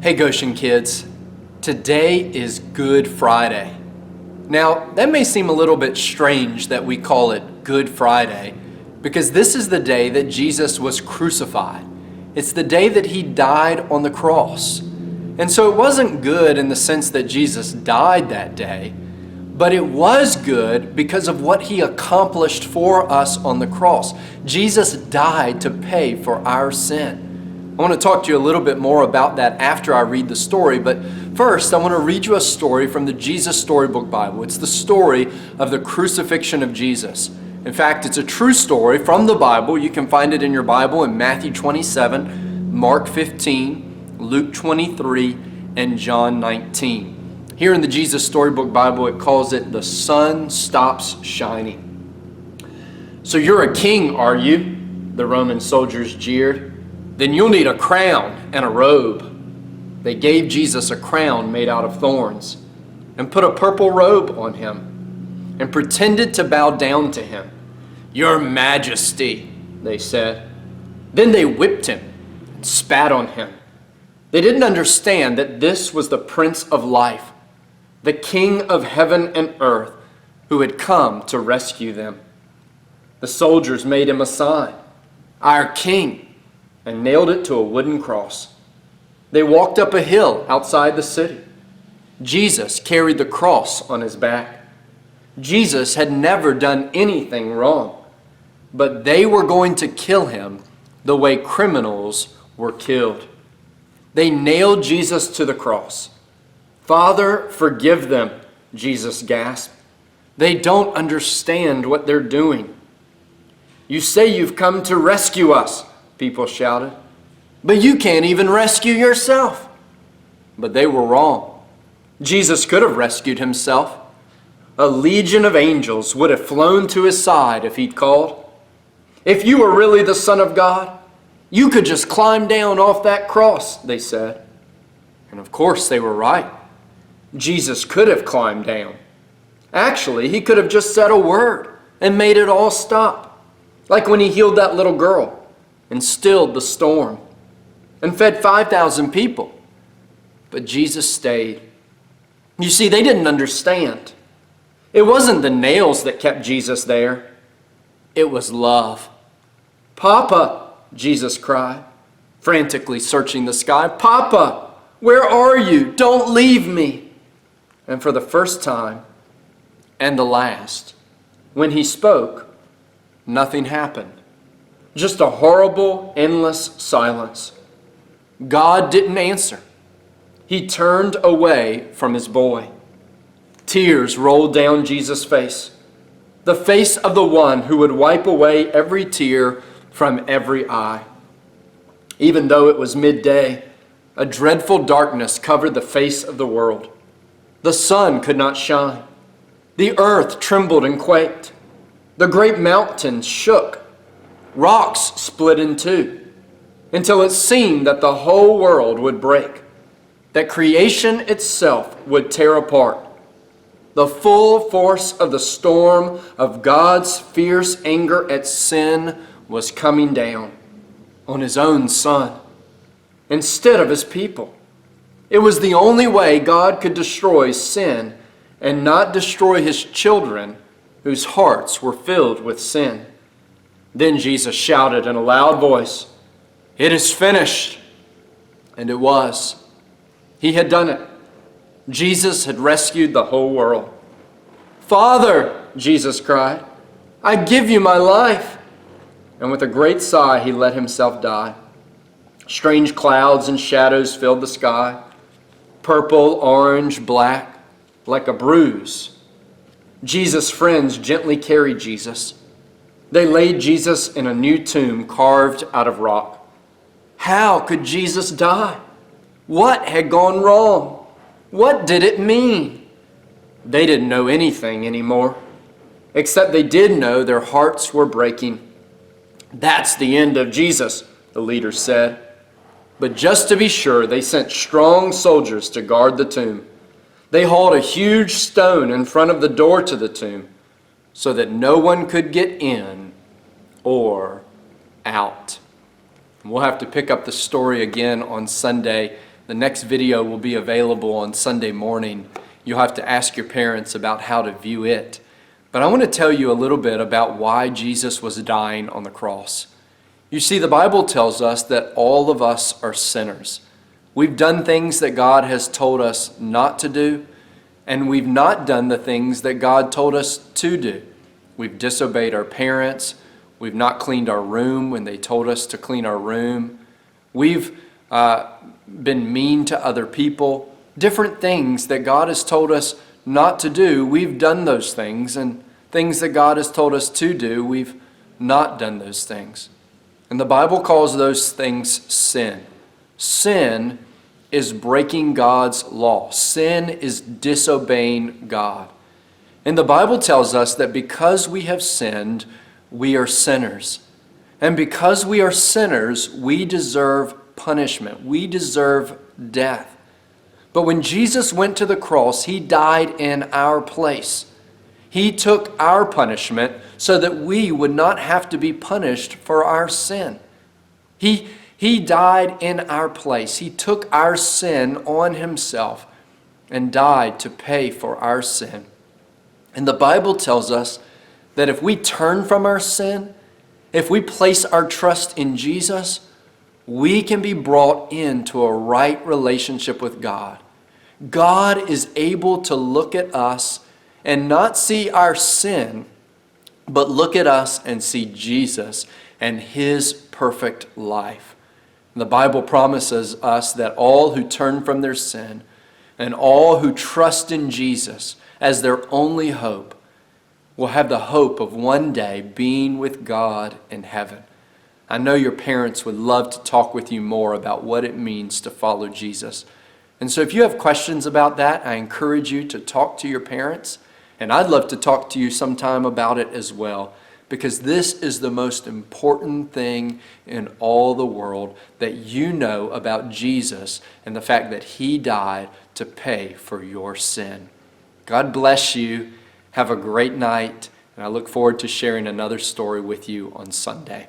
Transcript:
Hey Goshen kids, today is Good Friday. Now, that may seem a little bit strange that we call it Good Friday because this is the day that Jesus was crucified. It's the day that he died on the cross. And so it wasn't good in the sense that Jesus died that day, but it was good because of what he accomplished for us on the cross. Jesus died to pay for our sin. I want to talk to you a little bit more about that after I read the story, but first I want to read you a story from the Jesus Storybook Bible. It's the story of the crucifixion of Jesus. In fact, it's a true story from the Bible. You can find it in your Bible in Matthew 27, Mark 15, Luke 23, and John 19. Here in the Jesus Storybook Bible, it calls it the sun stops shining. So you're a king, are you? The Roman soldiers jeered. Then you'll need a crown and a robe. They gave Jesus a crown made out of thorns and put a purple robe on him and pretended to bow down to him. Your Majesty, they said. Then they whipped him and spat on him. They didn't understand that this was the Prince of Life, the King of heaven and earth, who had come to rescue them. The soldiers made him a sign, our King, and nailed it to a wooden cross. They walked up a hill outside the city. Jesus carried the cross on his back. Jesus had never done anything wrong, but they were going to kill him the way criminals were killed. They nailed Jesus to the cross. Father, forgive them, Jesus gasped. They don't understand what they're doing. You say you've come to rescue us, people shouted. But you can't even rescue yourself. But they were wrong. Jesus could have rescued himself. A legion of angels would have flown to his side if he'd called. If you were really the Son of God, you could just climb down off that cross, they said. And of course they were right. Jesus could have climbed down. Actually, he could have just said a word and made it all stop. Like when he healed that little girl and stilled the storm, and fed 5,000 people. But Jesus stayed. You see, they didn't understand. It wasn't the nails that kept Jesus there. It was love. Papa, Jesus cried, frantically searching the sky. Papa, where are you? Don't leave me. And for the first time, and the last, when he spoke, nothing happened. Just a horrible, endless silence. God didn't answer. He turned away from his boy. Tears rolled down Jesus' face, the face of the one who would wipe away every tear from every eye. Even though it was midday, a dreadful darkness covered the face of the world. The sun could not shine. The earth trembled and quaked. The great mountains shook. Rocks split in two, until it seemed that the whole world would break, that creation itself would tear apart. The full force of the storm of God's fierce anger at sin was coming down on his own Son instead of his people. It was the only way God could destroy sin and not destroy his children whose hearts were filled with sin. Then Jesus shouted in a loud voice, "It is finished." And it was. He had done it. Jesus had rescued the whole world. "Father," Jesus cried, "I give you my life." And with a great sigh, he let himself die. Strange clouds and shadows filled the sky, purple, orange, black, like a bruise. Jesus' friends gently carried Jesus. They laid Jesus in a new tomb carved out of rock. How could Jesus die? What had gone wrong? What did it mean? They didn't know anything anymore, except they did know their hearts were breaking. That's the end of Jesus, the leaders said. But just to be sure, they sent strong soldiers to guard the tomb. They hauled a huge stone in front of the door to the tomb, so that no one could get in or out. And we'll have to pick up the story again on Sunday. The next video will be available on Sunday morning. You'll have to ask your parents about how to view it. But I want to tell you a little bit about why Jesus was dying on the cross. You see, the Bible tells us that all of us are sinners. We've done things that God has told us not to do, and we've not done the things that God told us to do. We've disobeyed our parents. We've not cleaned our room when they told us to clean our room. We've been mean to other people. Different things that God has told us not to do, we've done those things. And things that God has told us to do, we've not done those things. And the Bible calls those things sin. Sin is breaking God's law. Sin is disobeying God. And the Bible tells us that because we have sinned, we are sinners. And because we are sinners, we deserve punishment. We deserve death. But when Jesus went to the cross, he died in our place. He took our punishment so that we would not have to be punished for our sin. He died in our place. He took our sin on himself and died to pay for our sin. And the Bible tells us that if we turn from our sin, if we place our trust in Jesus, we can be brought into a right relationship with God. God is able to look at us and not see our sin, but look at us and see Jesus and his perfect life. The Bible promises us that all who turn from their sin and all who trust in Jesus as their only hope will have the hope of one day being with God in heaven. I know your parents would love to talk with you more about what it means to follow Jesus. And so if you have questions about that, I encourage you to talk to your parents. And I'd love to talk to you sometime about it as well, because this is the most important thing in all the world, that you know about Jesus and the fact that he died to pay for your sin. God bless you. Have a great night, and I look forward to sharing another story with you on Sunday.